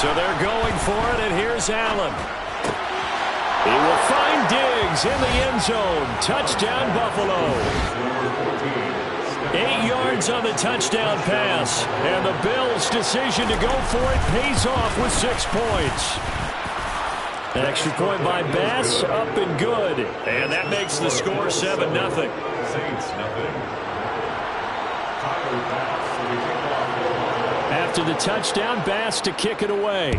So they're going for it, and here's Allen. He will find Diggs in the end zone. Touchdown, Buffalo. 8 yards on the touchdown pass. And the Bills' decision to go for it pays off with 6 points. An extra point by Bass, up and good. And that makes the score 7-0. Saints, nothing. After the touchdown, Bass to kick it away.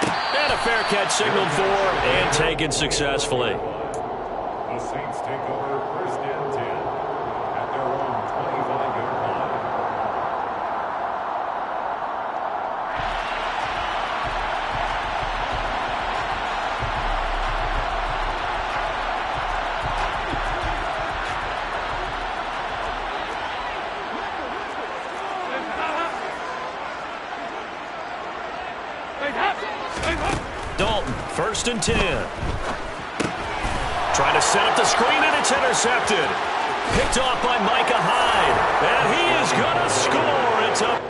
And a fair catch signaled for and taken successfully. The Saints take over first and 10 at their own 25-yard line. Dalton, first and 10. Trying to set up the screen, and it's intercepted. Picked off by Micah Hyde. And he is going to score. It's up.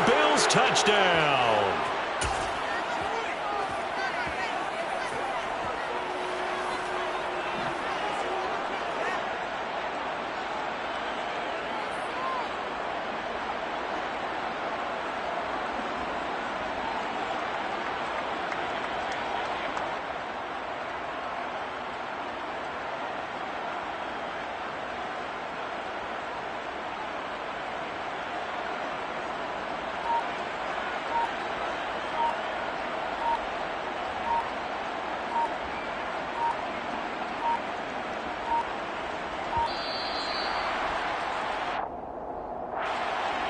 Bills touchdown.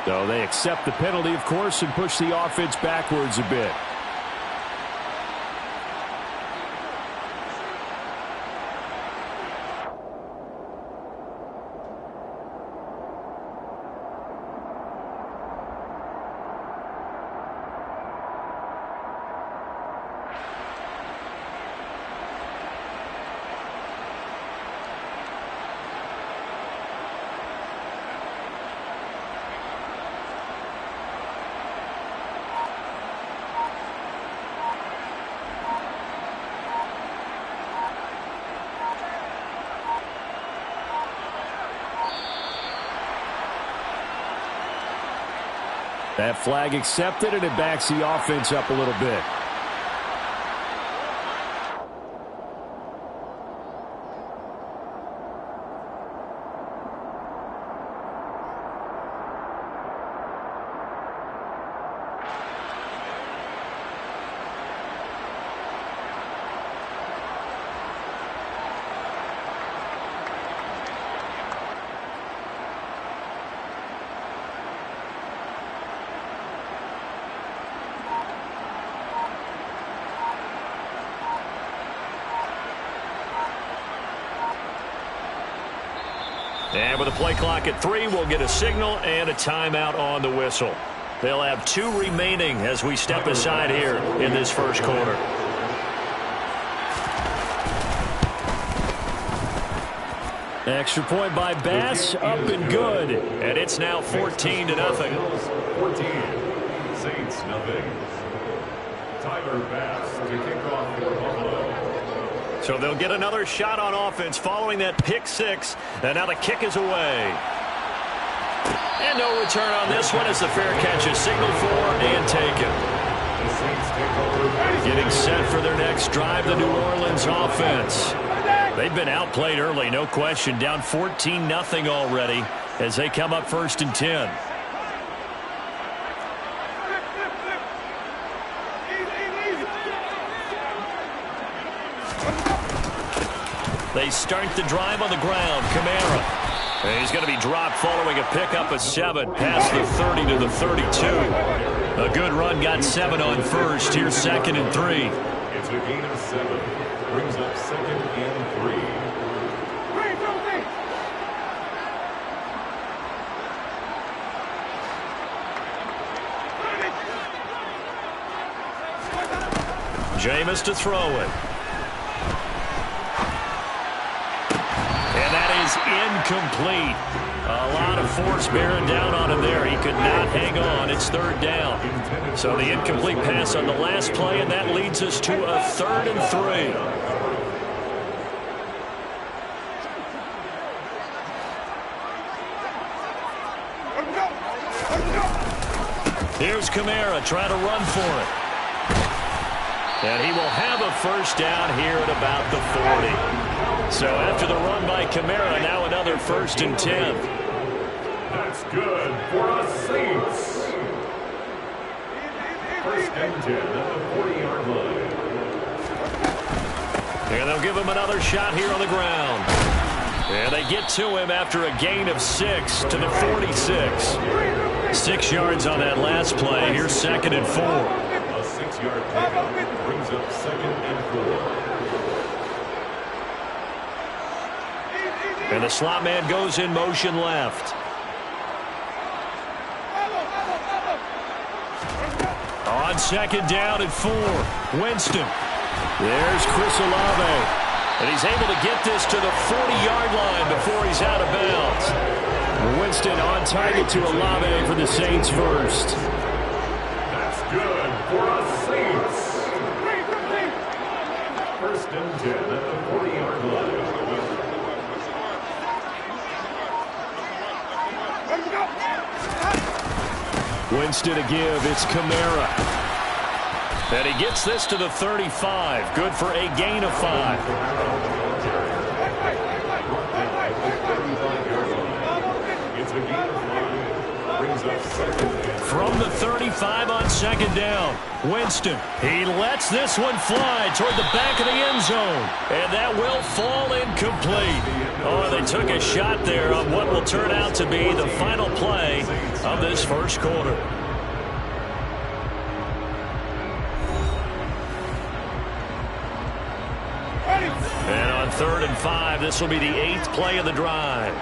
So they accept the penalty, of course, and push the offense backwards a bit. That flag accepted, and it backs the offense up a little bit. And with a play clock at 3, we'll get a signal and a timeout on the whistle. They'll have 2 remaining as we step aside here in this first quarter. Extra point by Bass, up and good. And it's now 14-0. 14, Saints nothing. Tyler Bass to kick off for Buffalo. So they'll get another shot on offense following that pick 6. And now the kick is away. And no return on this one as the fair catch is signaled for and taken. Getting set for their next drive, the New Orleans offense. They've been outplayed early, no question. Down 14-0 already. as they come up 1st and 10. They start the drive on the ground. Kamara. And he's going to be dropped following a pickup of 7 past the 30 to the 32. A good run got 7 on first. Here's 2nd and 3. It's a gain of 7. Brings up 2nd and 3. Jameis to throw it. And that is incomplete. A lot of force bearing down on him there. He could not hang on. It's 3rd down. So the incomplete pass on the last play, and that leads us to a 3rd and 3. Here's Kamara trying to run for it. And he will have a first down here at about the 40. So after the run by Kamara, now another 1st and 10. That's good for us Saints. 1st and 10 at the 40-yard line. And they'll give him another shot here on the ground. And they get to him after a gain of 6 to the 46. 6 yards on that last play. Here's 2nd and 4. A 6-yard pickup brings up 2nd and 4. And the slot man goes in motion left. On 2nd down and 4. Winston. There's Chris Olave. And he's able to get this to the 40-yard line before he's out of bounds. Winston on target to Olave for the Saints first. That's good for us Saints. 1st and 10 at the 40-yard line. Winston to give. It's Kamara. And he gets this to the 35. Good for a gain of 5. It's a gain of 5. Brings up 2nd. From the 35 on 2nd down. Winston. He lets this one fly toward the back of the end zone. And that will fall incomplete. Oh, they took a shot there on what will turn out to be the final play of this first quarter. And on 3rd and 5, this will be the 8th play of the drive.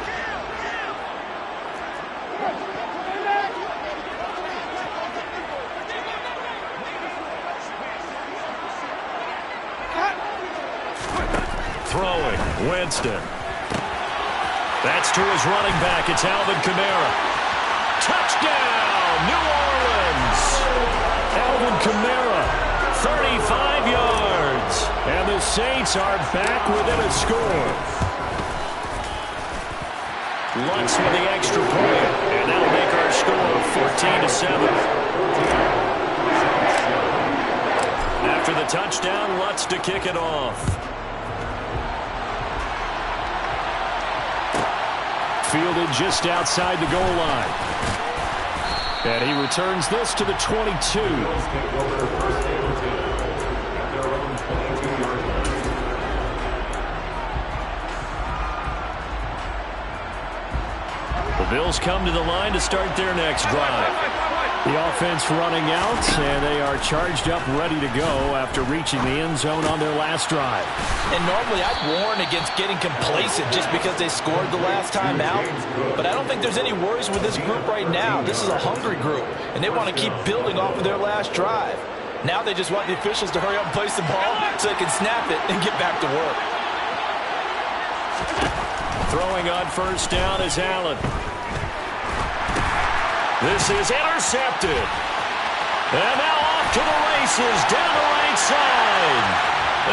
Throwing, Winston. That's to his running back. It's Alvin Kamara. Touchdown, New Orleans. Alvin Kamara, 35 yards. And the Saints are back within a score. Lutz with the extra point. And that'll make our score 14-7. After the touchdown, Lutz to kick it off. Fielded just outside the goal line. And he returns this to the 22. The Bills come to the line to start their next drive. The offense running out, and they are charged up, ready to go after reaching the end zone on their last drive. And normally I'd warn against getting complacent just because they scored the last time out. But I don't think there's any worries with this group right now. This is a hungry group, and they want to keep building off of their last drive. Now they just want the officials to hurry up and place the ball so they can snap it and get back to work. Throwing on 1st down is Allen. This is intercepted. And now off to the races down the right side.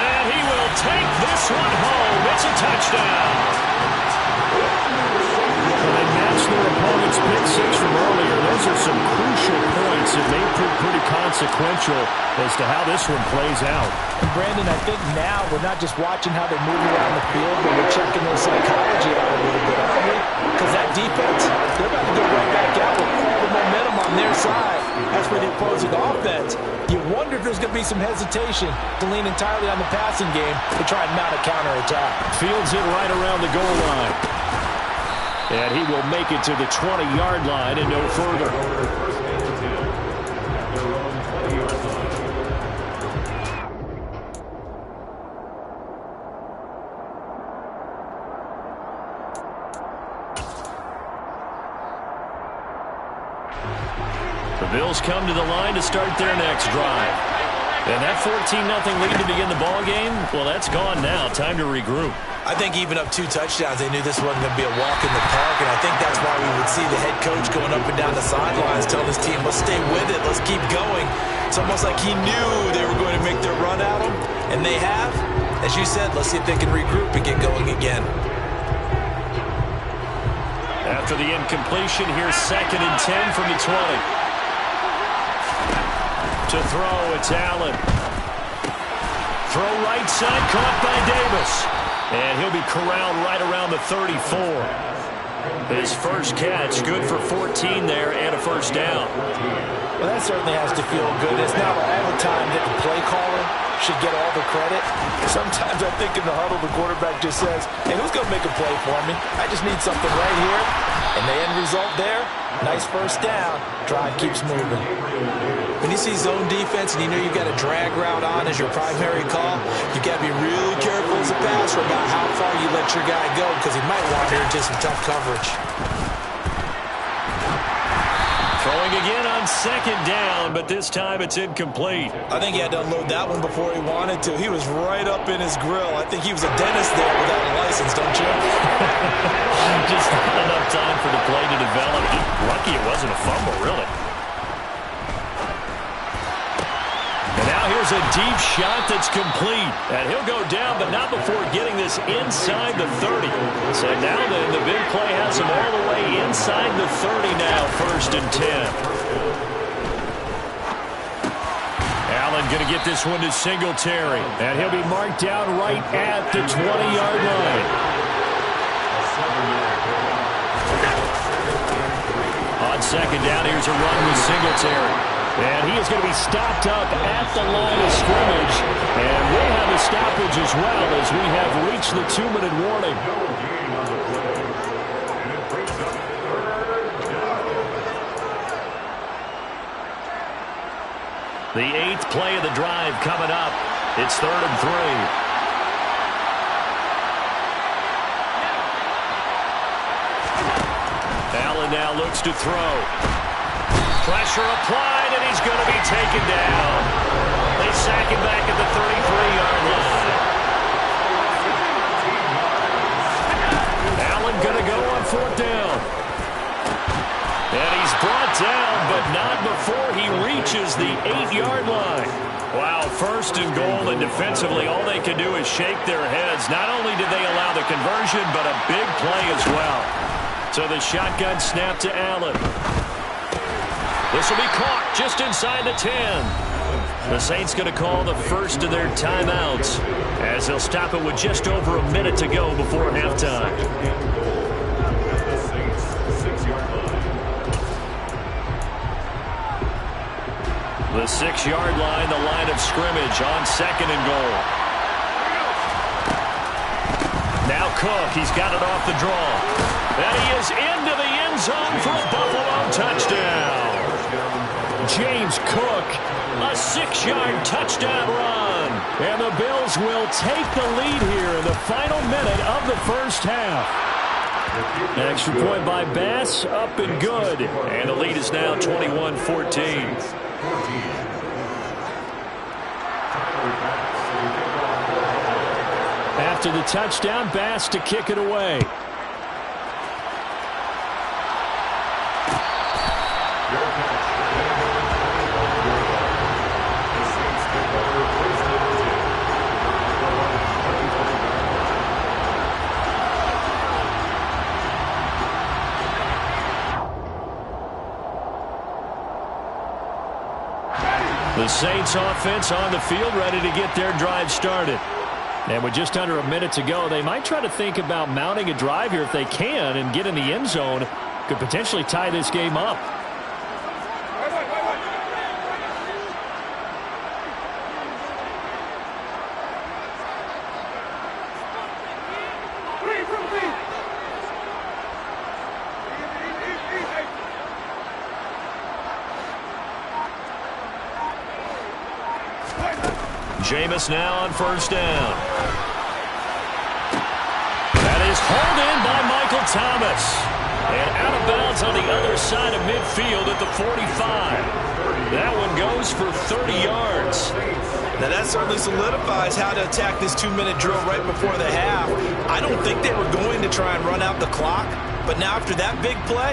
And he will take this one home. It's a touchdown. They match their opponent's pick six from earlier, those are some crucial points that may prove pretty consequential as to how this one plays out. And Brandon, I think now we're not just watching how they move around the field, but we're checking their psychology out a little bit, aren't we? Because that defense, they're about to go right back out with all the momentum on their side. As for the opposing offense, you wonder if there's going to be some hesitation to lean entirely on the passing game to try and mount a counterattack. Fields it right around the goal line. And he will make it to the 20-yard line and no further. The Bills come to the line to start their next drive. And that 14-0 lead to begin the ball game, well, that's gone now. Time to regroup. I think even up 2 touchdowns, they knew this wasn't going to be a walk in the park, and I think that's why we would see the head coach going up and down the sidelines telling his team, let's stay with it, let's keep going. It's almost like he knew they were going to make their run at him, and they have. As you said, let's see if they can regroup and get going again. After the incompletion, here's 2nd and 10 from the 20. To throw, it's Allen. Throw right side, caught by Davis. And he'll be corralled right around the 34. His first catch, good for 14 there and a first down. Well, that certainly has to feel good. It's not all the time that the play caller should get all the credit. Sometimes I think in the huddle, the quarterback just says, hey, who's going to make a play for me? I just need something right here. And the end result there, nice first down. Drive keeps moving. When you see zone defense and you know you've got a drag route on as your primary call, you got to be really careful as a passer about how far you let your guy go because he might wander into some tough coverage. Throwing again on 2nd down, but this time it's incomplete. I think he had to unload that one before he wanted to. He was right up in his grill. I think he was a dentist there without a license, don't you? Just not enough time for the play to develop. Lucky it wasn't a fumble, really. And now here's a deep shot that's complete. And he'll go down, but not before getting this inside the 30. So now then, the big play has him all the way inside the 30 now, 1st and 10. Allen going to get this one to Singletary. And he'll be marked down right at the 20-yard line. On 2nd down, here's a run with Singletary. And he is going to be stopped up at the line of scrimmage. And we'll have a stoppage as well as we have reached the 2-minute warning. The 8th play of the drive coming up. It's 3rd and 3. Allen now looks to throw. Pressure applied, and he's going to be taken down. They sack him back at the 33-yard line. Allen going to go on 4th down. And he's brought down, but not before he reaches the 8-yard line. Wow, 1st and goal, and defensively all they can do is shake their heads. Not only did they allow the conversion, but a big play as well. So the shotgun snap to Allen. This will be caught just inside the 10. The Saints going to call the first of their timeouts as they'll stop it with just over a minute to go before halftime. The 6-yard line, the line of scrimmage on 2nd and goal. Now Cook, he's got it off the draw. And he is into the end zone for a Buffalo touchdown. James Cook, a 6-yard touchdown run. And the Bills will take the lead here in the final minute of the first half. An extra point by Bass, up and good. And the lead is now 21-14. After the touchdown, Bass to kick it away. The Saints offense on the field, ready to get their drive started. And with just under a minute to go, they might try to think about mounting a drive here if they can and get in the end zone. Could potentially tie this game up. Jameis now on first down. That is hauled in by Michael Thomas. And out of bounds on the other side of midfield at the 45. That one goes for 30 yards. Now that certainly solidifies how to attack this 2-minute drill right before the half. I don't think they were going to try and run out the clock. But now after that big play,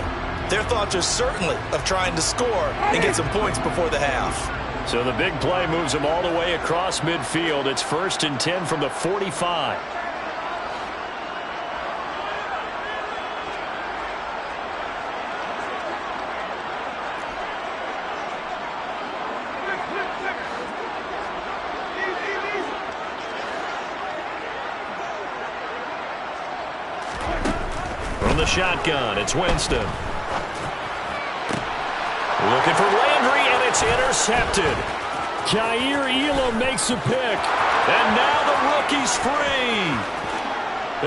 their thoughts are certainly of trying to score and get some points before the half. So the big play moves them all the way across midfield. It's 1st and 10 from the 45. From the shotgun, it's Winston. Looking for Landry, and it's intercepted. Jair Elam makes a pick. And now the rookie's free.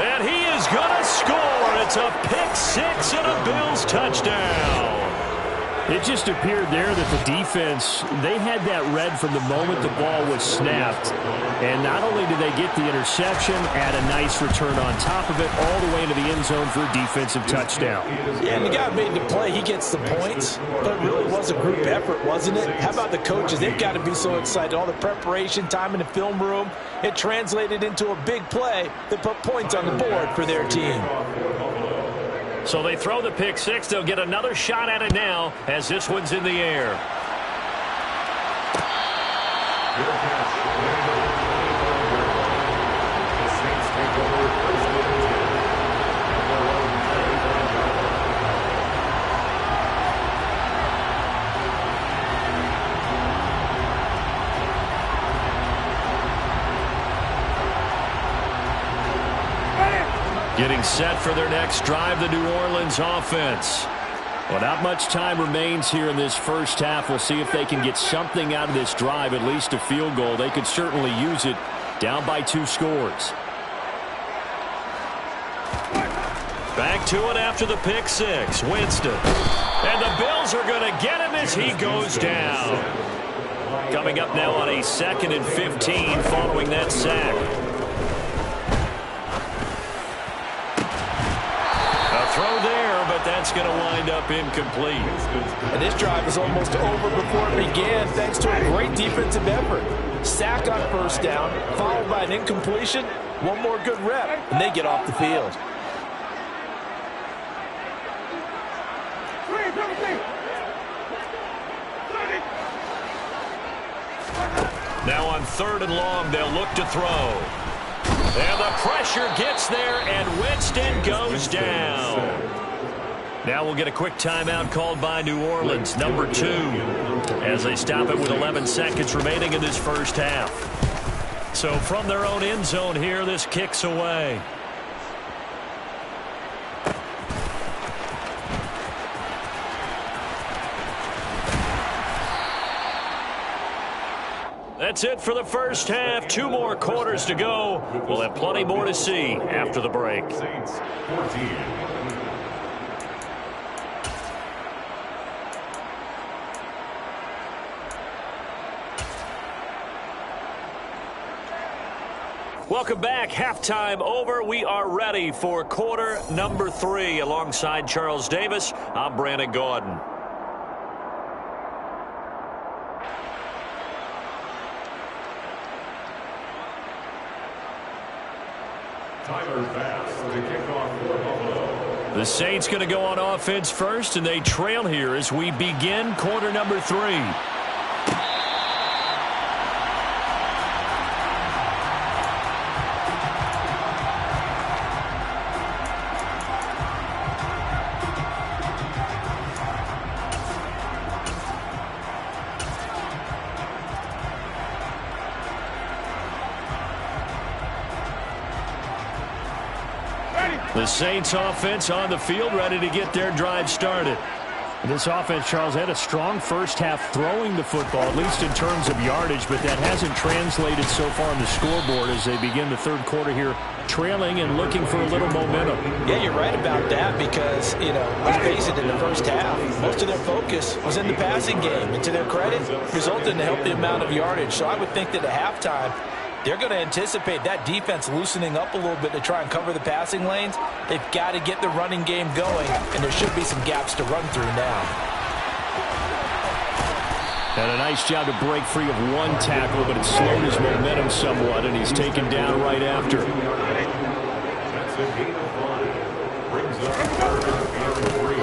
And he is going to score. It's a pick six and a Bills touchdown. It just appeared there that the defense, they had that read from the moment the ball was snapped. And not only did they get the interception, add a nice return on top of it, all the way into the end zone for a defensive touchdown. Yeah, and the guy made the play. He gets the points. But it really was a group effort, wasn't it? How about the coaches? They've got to be so excited. All the preparation, time in the film room, it translated into a big play that put points on the board for their team. So they throw the pick six. They'll get another shot at it now as this one's in the air. Getting set for their next drive, the New Orleans offense. Well, not much time remains here in this first half. We'll see if they can get something out of this drive, at least a field goal. They could certainly use it, down by 2 scores. Back to it after the pick six. Winston. And the Bills are going to get him as he goes down. Coming up now on a 2nd and 15 following that sack. Throw there, but that's going to wind up incomplete. And this drive is almost over before it began thanks to a great defensive effort. Sack on first down, followed by an incompletion. One more good rep, and they get off the field. Now on 3rd and long, they'll look to throw. And the pressure gets there, and Winston goes down. Now we'll get a quick timeout called by New Orleans, number 2, as they stop it with 11 seconds remaining in this first half. So from their own end zone here, this kicks away. That's it for the first half. 2 more quarters to go. We'll have plenty more to see after the break. Saints 14. Welcome back. Halftime over. We are ready for quarter number 3. Alongside Charles Davis, I'm Brandon Gordon. The Saints going to go on offense first, and they trail here as we begin quarter number 3. The Saints offense on the field, ready to get their drive started. This offense, Charles, had a strong first half throwing the football, at least in terms of yardage, but that hasn't translated so far on the scoreboard as they begin the third quarter here, trailing and looking for a little momentum. Yeah, you're right about that because, let's face it, in the first half, most of their focus was in the passing game. And to their credit, resulted in a healthy amount of yardage. So I would think that at halftime, they're going to anticipate that defense loosening up a little bit to try and cover the passing lanes. They've got to get the running game going, and there should be some gaps to run through now. And a nice job to break free of one tackle, but it slowed his momentum somewhat, and he's taken down right after.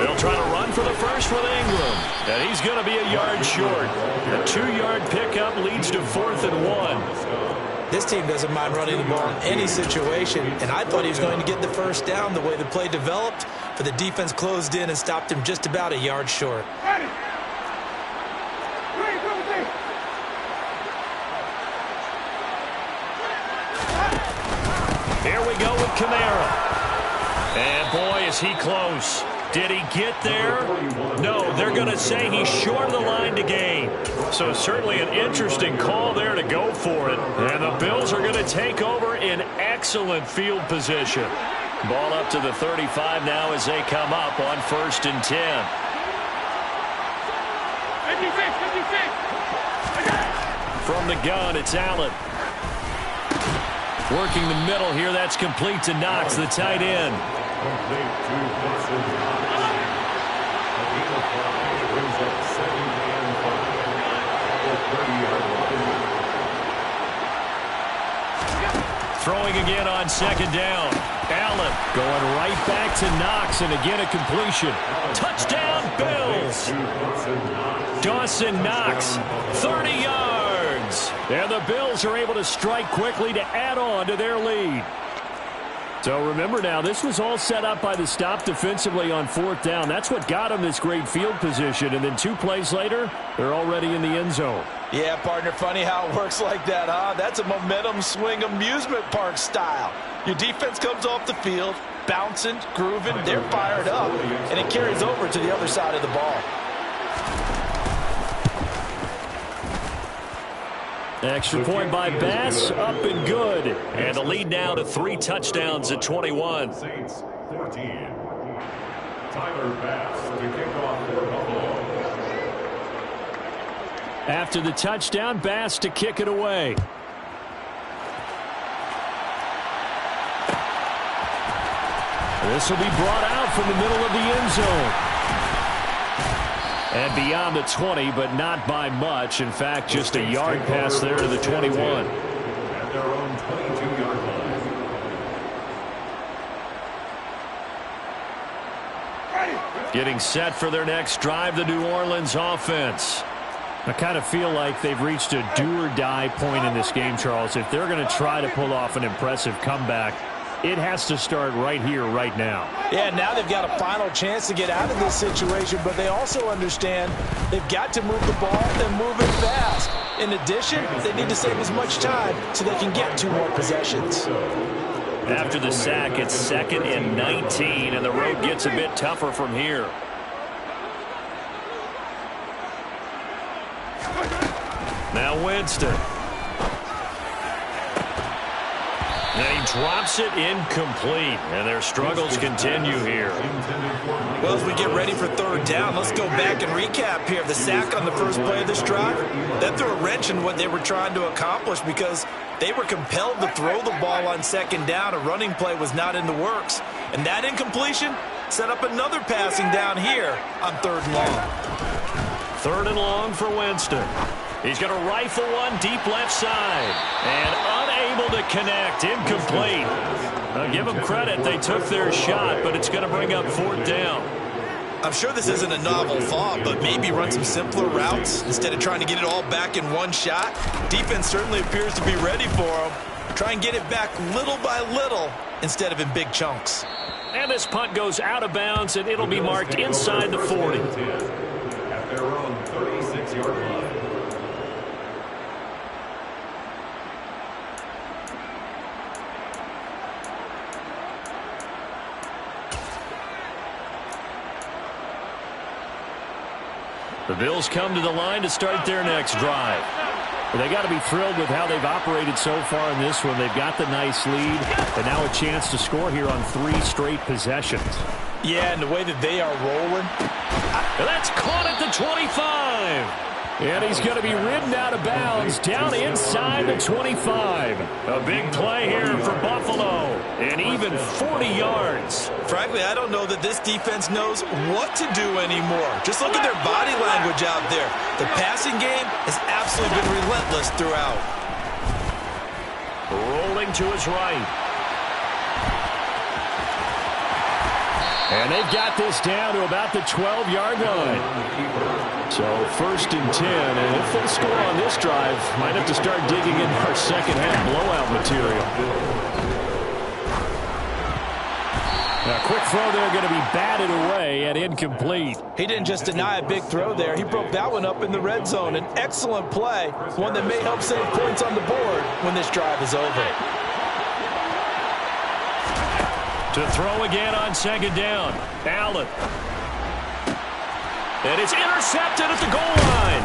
They'll try to run for the first with Ingram, and he's going to be a yard short. A 2-yard pickup leads to 4th and 1. This team doesn't mind running the ball in any situation, and I thought he was going to get the first down the way the play developed, but the defense closed in and stopped him just about a yard short. Here we go with Kamara. And boy, is he close. Did he get there? No, they're going to say he's short of the line to gain. So certainly an interesting call there to go for it. And the Bills are going to take over in excellent field position. Ball up to the 35 now as they come up on 1st and 10. From the gun, it's Allen. Working the middle here, that's complete to Knox, the tight end. Throwing again on 2nd down. Allen going right back to Knox, and again a completion. Touchdown, Bills! Dawson Knox, 30 yards. And the Bills are able to strike quickly to add on to their lead. So remember now, this was all set up by the stop defensively on 4th down. That's what got them this great field position. And then 2 plays later, they're already in the end zone. Yeah, partner, funny how it works like that, huh? That's a momentum swing amusement park style. Your defense comes off the field, bouncing, grooving, they're fired up, and it carries over to the other side of the ball. Extra point by Bass, up and good. And the lead now to 3 touchdowns at 21. Saints 14. Tyler Bass to kick off for Buffalo. After the touchdown, Bass to kick it away. This will be brought out from the middle of the end zone. And beyond the 20, but not by much. In fact, just a yard pass there to the 21. At their own 22-yard line. Getting set for their next drive, the New Orleans offense. I kind of feel like they've reached a do-or-die point in this game, Charles. If they're going to try to pull off an impressive comeback, it has to start right here, right now. Yeah, now they've got a final chance to get out of this situation, but they also understand they've got to move the ball and move it fast. In addition, they need to save as much time so they can get 2 more possessions. After the sack, it's 2nd and 19, and the road gets a bit tougher from here. Now Winston. And he drops it incomplete, and their struggles continue here. Well, as we get ready for 3rd down, let's go back and recap here. The sack on the first play of this drive, that threw a wrench in what they were trying to accomplish because they were compelled to throw the ball on 2nd down. A running play was not in the works. And that incompletion set up another passing down here on 3rd and long. 3rd and long for Winston. He's going to rifle one deep left side. And unable to connect. Incomplete. I'll give them credit. They took their shot, but it's going to bring up 4th down. I'm sure this isn't a novel thought, but maybe run some simpler routes instead of trying to get it all back in one shot. Defense certainly appears to be ready for them. Try and get it back little by little instead of in big chunks. And this punt goes out of bounds, and it'll be marked inside the 40. At their own 36-yard line. The Bills come to the line to start their next drive. They got to be thrilled with how they've operated so far in this one. They've got the nice lead, and now a chance to score here on 3 straight possessions. Yeah, and the way that they are rolling. That's caught at the 25. And he's going to be ridden out of bounds down inside the 25. A big play here for Buffalo, and even 40 yards. Frankly, I don't know that this defense knows what to do anymore. Just look at their body language out there. The passing game has absolutely been relentless throughout. Rolling to his right. And they've got this down to about the 12-yard line. So 1st and 10, and if they score on this drive, might have to start digging into our second-half blowout material. A quick throw there going to be batted away and incomplete. He didn't just deny a big throw there. He broke that one up in the red zone. An excellent play, one that may help save points on the board when this drive is over. To throw again on 2nd down, Allen. And it's intercepted at the goal line.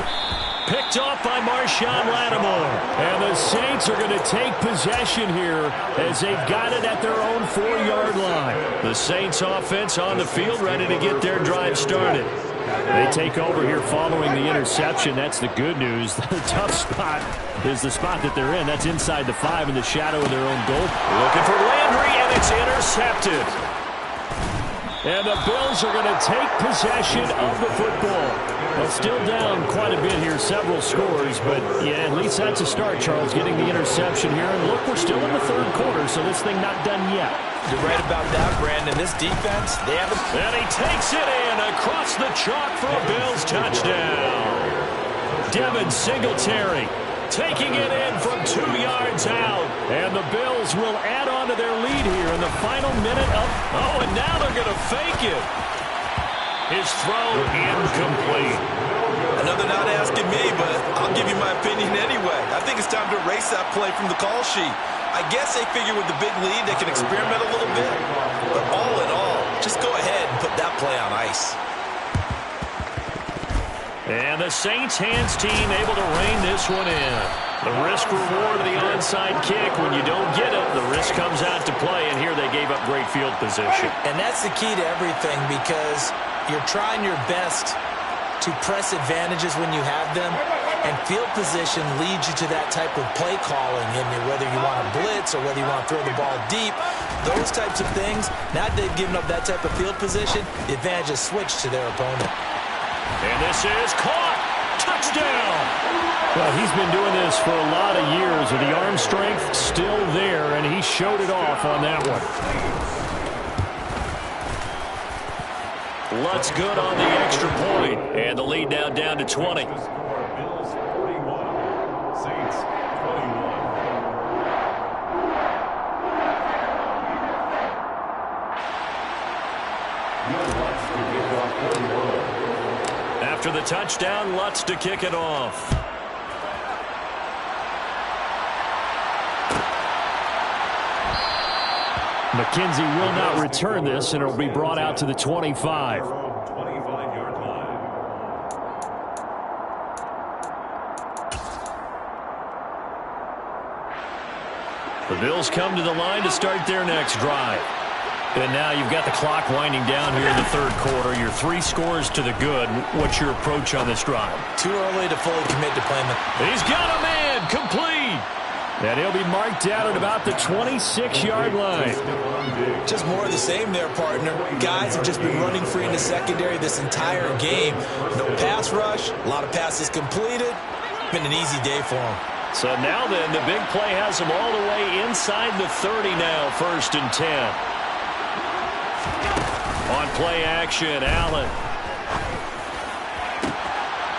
Picked off by Marshawn Lattimore. And the Saints are going to take possession here as they've got it at their own 4-yard line. The Saints offense on the field ready to get their drive started. They take over here following the interception. That's the good news. The tough spot is the spot that they're in. That's inside the 5 in the shadow of their own goal. Looking for Landry, and it's intercepted. And the Bills are going to take possession of the football. Well, still down quite a bit here, several scores, but yeah, at least that's a start, Charles, getting the interception here. And look, we're still in the 3rd quarter, so this thing not done yet. You're right about that, Brandon. This defense, they haven't... And he takes it in across the chalk for a Bills touchdown. Devin Singletary taking it in from 2 yards out. And the Bills will add on to their lead here in the final minute of... Oh, and now they're going to fake it. His throw incomplete. Another not asking me, but I'll give you my opinion anyway. I think it's time to erase that play from the call sheet. I guess they figure with the big lead they can experiment a little bit. But all in all, just go ahead and put that play on ice. And the Saints hands team able to rein this one in. The risk reward of the onside kick. When you don't get it, the risk comes out to play. And here they gave up great field position. And that's the key to everything, because you're trying your best to press advantages when you have them. And field position leads you to that type of play calling, in whether you want to blitz or whether you want to throw the ball deep. Those types of things, now that they've given up that type of field position, the advantage is switched to their opponent. And this is caught. Touchdown. Well, he's been doing this for a lot of years, with the arm strength still there, and he showed it off on that one. Lutz good on the extra point, and the lead now down to 20. Bills 41, Saints 21. After the touchdown, Lutz to kick it off. McKenzie will not return this, and it'll be brought out to the 25. 25-yard line. The Bills come to the line to start their next drive. And now you've got the clock winding down here in the 3rd quarter. You're 3 scores to the good. What's your approach on this drive? Too early to fully commit to playing the... He's got a man complete. And he'll be marked down at about the 26-yard line. Just more of the same there, partner. Guys have just been running free in the secondary this entire game. No pass rush, a lot of passes completed. Been an easy day for them. So now then, the big play has them all the way inside the 30 now, 1st and 10. On play action, Allen.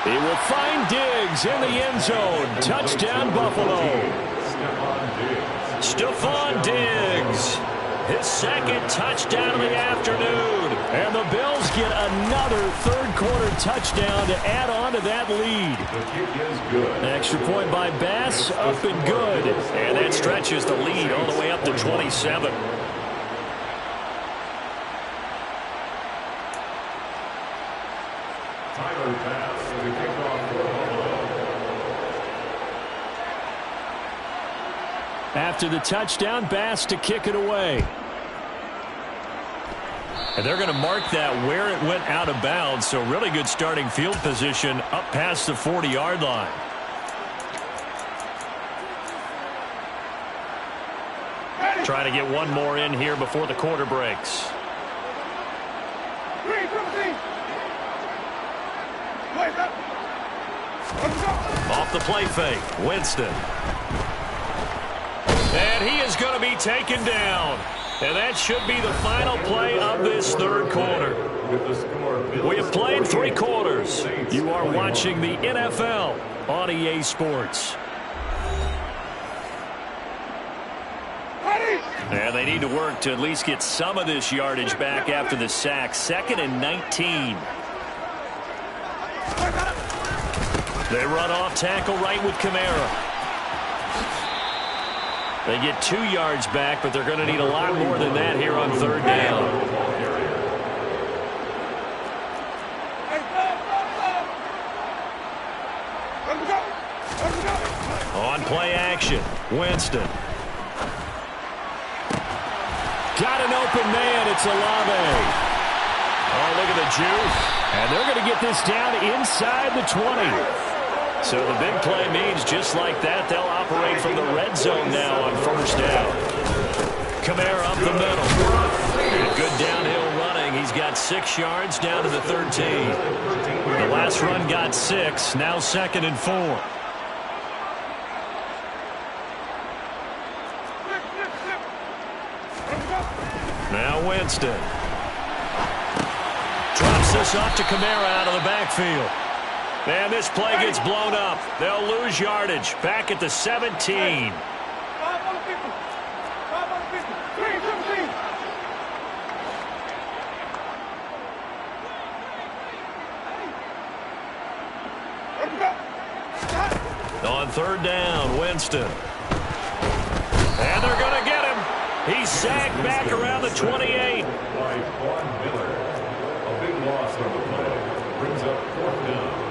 He will find Diggs in the end zone. Touchdown, Buffalo. Stephon Diggs. His 2nd touchdown of the afternoon. And the Bills get another 3rd quarter touchdown to add on to that lead. The kick is good. Extra point by Bass, up and good. And that stretches the lead all the way up to 27. Tyler Bass After the touchdown, Bass to kick it away. And they're going to mark that where it went out of bounds, so really good starting field position up past the 40-yard line. Trying to get one more in here before the quarter breaks. Off the play fake, Winston. And he is going to be taken down. And that should be the final play of this third quarter. We have played 3 quarters. You are watching the NFL on EA Sports. And they need to work to at least get some of this yardage back after the sack. 2nd and 19. They run off tackle right with Kamara. They get 2 yards back, but they're going to need a lot more than that here on 3rd down. On play action, Winston. Got an open man, it's Olave. Oh, look at the juke. And they're going to get this down inside the 20. So the big play means just like that, they'll operate from the red zone now on 1st down. Kamara up the middle. Good downhill running. He's got 6 yards down to the 13. The last run got 6. Now 2nd and 4. Now Winston. Drops this off to Kamara out of the backfield. And this play gets blown up. They'll lose yardage. Back at the 17. On 3rd down, Winston. And they're going to get him. He's sacked back around the 28. By Von Miller. A big loss on the play. Brings up 4th down.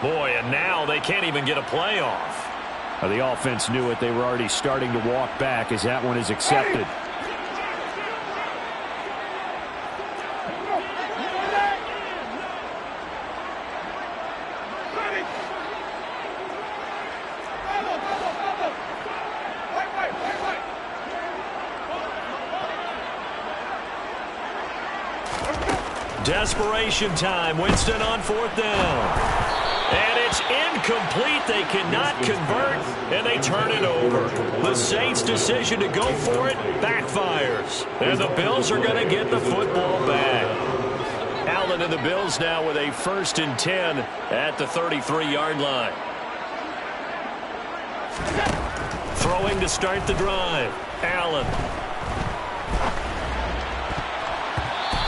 Boy, and now they can't even get a play off. The offense knew it. They were already starting to walk back as that one is accepted. Desperation time. Winston on 4th down. And it's incomplete. They cannot convert, and they turn it over. The Saints' decision to go for it backfires. And the Bills are going to get the football back. Allen and the Bills now with a 1st and 10 at the 33-yard line. Throwing to start the drive. Allen.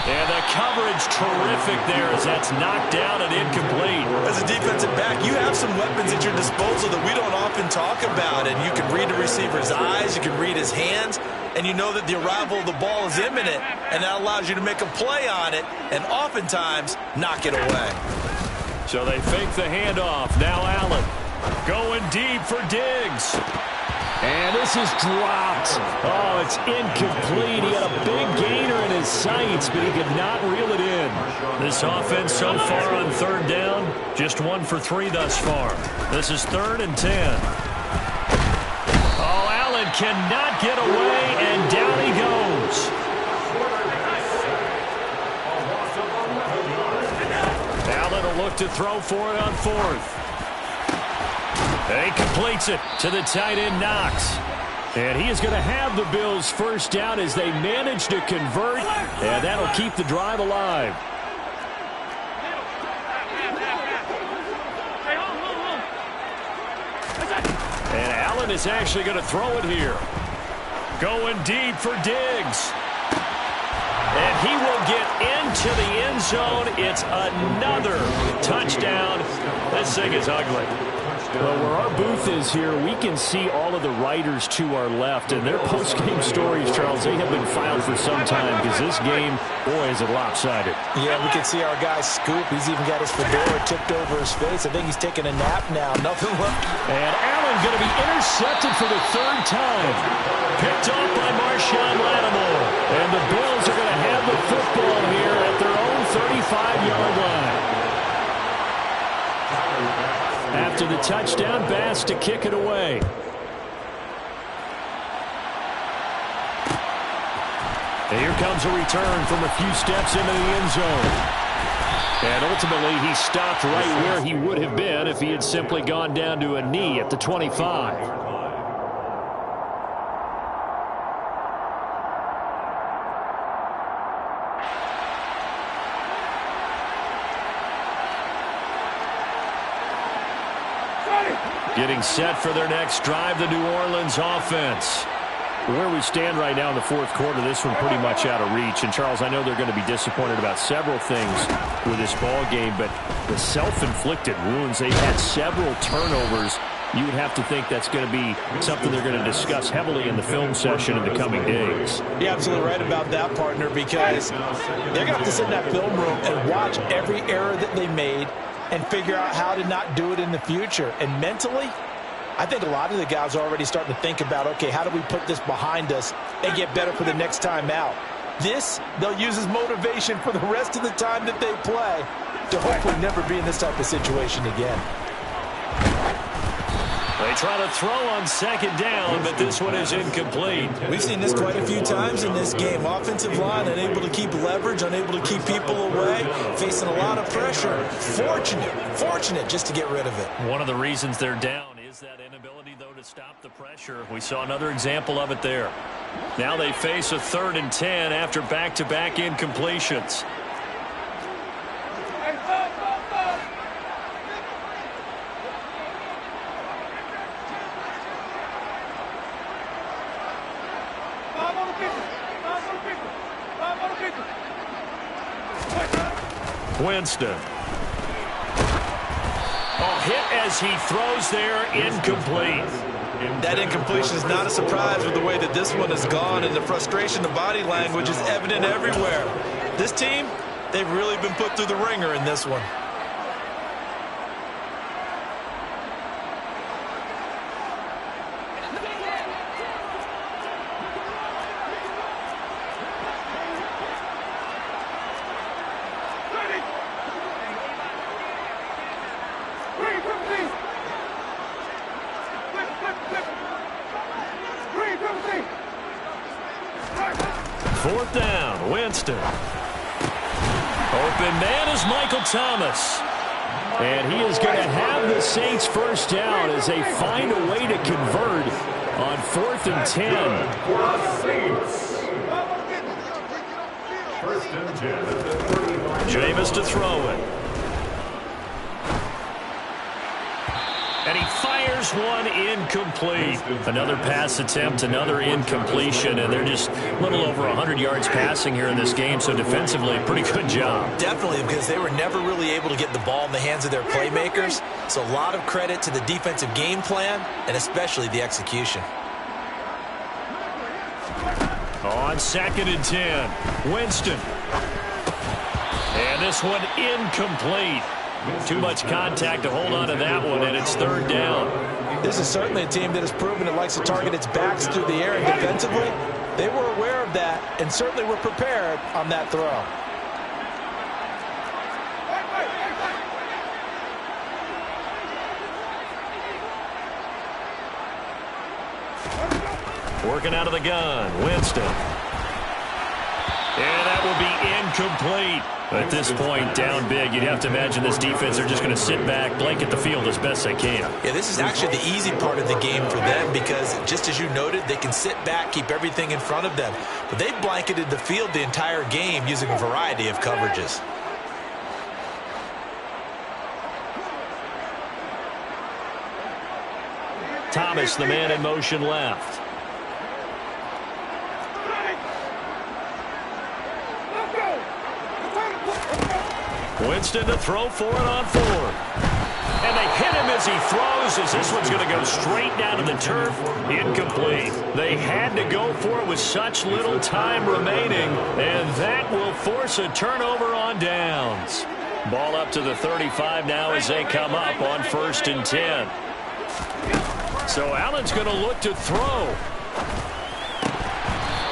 And the coverage terrific there as that's knocked down and incomplete. As a defensive back, you have some weapons at your disposal that we don't often talk about. And you can read the receiver's eyes, you can read his hands, and you know that the arrival of the ball is imminent, and that allows you to make a play on it and oftentimes knock it away. So they fake the handoff. Now Allen going deep for Diggs. And this is dropped. Oh, it's incomplete. He had a big gainer in his sights, but he could not reel it in. This offense so far on 3rd down, just 1 for 3 thus far. This is 3rd and 10. Oh, Allen cannot get away, and down he goes. Allen will look to throw for it on 4th. He completes it to the tight end, Knox. And he is going to have the Bills 1st down as they manage to convert, and that'll keep the drive alive. And Allen is actually going to throw it here. Going deep for Diggs. And he will get into the end zone. It's another touchdown. This thing is ugly. Well, where our booth is here, we can see all of the writers to our left, and their post-game stories, Charles, they have been filed for some time because this game, boy, is it lopsided. Yeah, we can see our guy Scoop. He's even got his fedora tipped over his face. I think he's taking a nap now. Nothing left. And Allen going to be intercepted for the third time. Picked off by Marshawn Lattimore. And the Bills are going to have the football here at their own 35-yard line. After the touchdown, Bass to kick it away. And here comes a return from a few steps into the end zone. And ultimately, he stopped right where he would have been if he had simply gone down to a knee at the 25. Getting set for their next drive, the New Orleans offense. Where we stand right now in the fourth quarter, this one pretty much out of reach. And, Charles, I know they're going to be disappointed about several things with this ball game, but the self-inflicted wounds, they've had several turnovers. You would have to think that's going to be something they're going to discuss heavily in the film session in the coming days. You're absolutely right about that, partner, because they're going to have to sit in that film room and watch every error that they made and figure out how to not do it in the future. And mentally, I think a lot of the guys are already starting to think about, okay, how do we put this behind us and get better for the next time out? This, they'll use as motivation for the rest of the time that they play to hopefully never be in this type of situation again. They try to throw on second down, but this one is incomplete. We've seen this quite a few times in this game. Offensive line unable to keep leverage, unable to keep people away, facing a lot of pressure. Fortunate just to get rid of it. One of the reasons they're down is that inability, though, to stop the pressure. We saw another example of it there. Now they face a 3rd and 10 after back-to-back incompletions. Winston. Hit as he throws there, incomplete. That incompletion is not a surprise with the way that this one has gone, and the frustration, the body language is evident everywhere. This team, they've really been put through the ringer in this one. Fourth down, Winston. Open man is Michael Thomas. And he is going to have the Saints first down as they find a way to convert on 4th and 10. First and 10 at the 35. Jameis to throw it. And he fires one incomplete. Another pass attempt, another incompletion, and they're just a little over 100 yards passing here in this game, so defensively, pretty good job. Definitely, because they were never really able to get the ball in the hands of their playmakers, so a lot of credit to the defensive game plan and especially the execution. On 2nd and 10, Winston. And this one incomplete. Too much contact to hold on to that one, and it's 3rd down. This is certainly a team that has proven it likes to target its backs through the air, and defensively, they were aware of that and certainly were prepared on that throw. Working out of the gun, Winston. And that will be incomplete. At this point, down big, you'd have to imagine this defense are just going to sit back, blanket the field as best they can. Yeah, this is actually the easy part of the game for them because, just as you noted, they can sit back, keep everything in front of them. But they've blanketed the field the entire game using a variety of coverages. Thomas, the man in motion left. Winston to throw for it on 4. And they hit him as he throws, as this one's going to go straight down to the turf. Incomplete. They had to go for it with such little time remaining, and that will force a turnover on downs. Ball up to the 35 now as they come up on 1st and 10. So Allen's going to look to throw.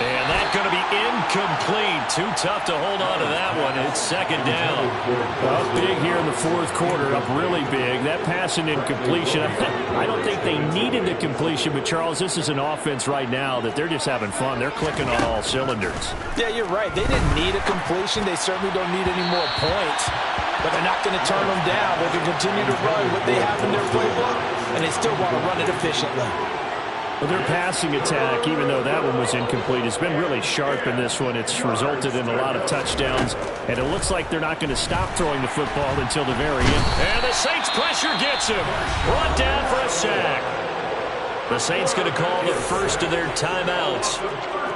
And that's going to be incomplete. Too tough to hold on to that one. It's 2nd down. Up big here in the 4th quarter. Up really big. That pass and incompletion. I don't think they needed the completion, but Charles, this is an offense right now that they're just having fun. They're clicking on all cylinders. Yeah, you're right. They didn't need a completion. They certainly don't need any more points. But they're not going to turn them down. They can continue to run what they have in their playbook, and they still want to run it efficiently. Well, their passing attack, even though that one was incomplete, has been really sharp in this one. It's resulted in a lot of touchdowns, and it looks like they're not going to stop throwing the football until the very end. And the Saints pressure gets him. Brought down for a sack. The Saints going to call the first of their timeouts,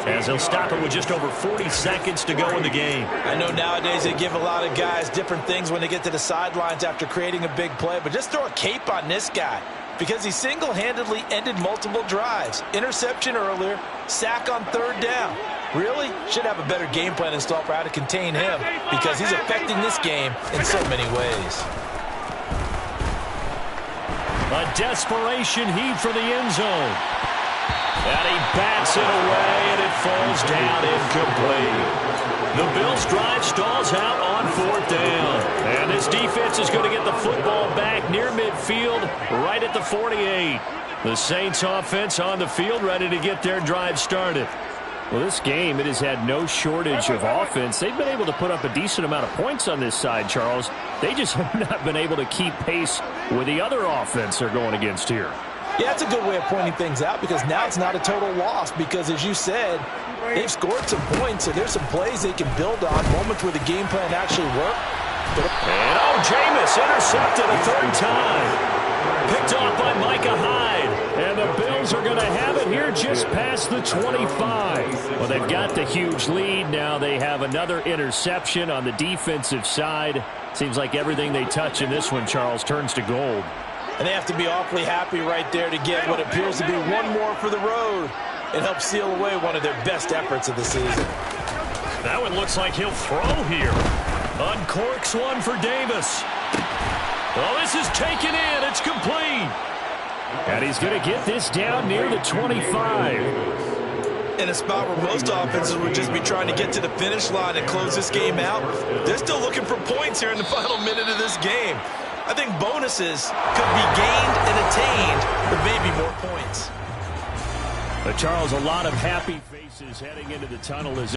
as they'll stop it with just over 40 seconds to go in the game. I know nowadays they give a lot of guys different things when they get to the sidelines after creating a big play, but just throw a cape on this guy, because he single-handedly ended multiple drives. Interception earlier, sack on 3rd down. Really? Should have a better game plan installed for how to contain him, because he's affecting this game in so many ways. A desperation heave for the end zone. And he bats it away, and it falls down incomplete. The Bills' drive stalls out on 4th down. And this defense is going to get the football back near midfield, right at the 48. The Saints offense on the field, ready to get their drive started. Well, this game, it has had no shortage of offense. They've been able to put up a decent amount of points on this side, Charles. They just have not been able to keep pace with the other offense they're going against here. Yeah, that's a good way of pointing things out, because now it's not a total loss, because as you said, they've scored some points, so there's some plays they can build on, moments where the game plan actually worked. And Jameis intercepted a 3rd time. Picked off by Micah Hyde. And the Bills are going to have it here just past the 25. Well, they've got the huge lead. Now they have another interception on the defensive side. Seems like everything they touch in this one, Charles, turns to gold. And they have to be awfully happy right there to get what appears to be one more for the road. It helps seal away one of their best efforts of the season. That one looks like he'll throw here. Uncorks one for Davis. Oh, this is taken in. It's complete. And he's going to get this down near the 25. In a spot where most offenses would just be trying to get to the finish line and close this game out, they're still looking for points here in the final minute of this game. I think bonuses could be gained and attained with maybe more points. But Charles, a lot of happy faces heading into the tunnel as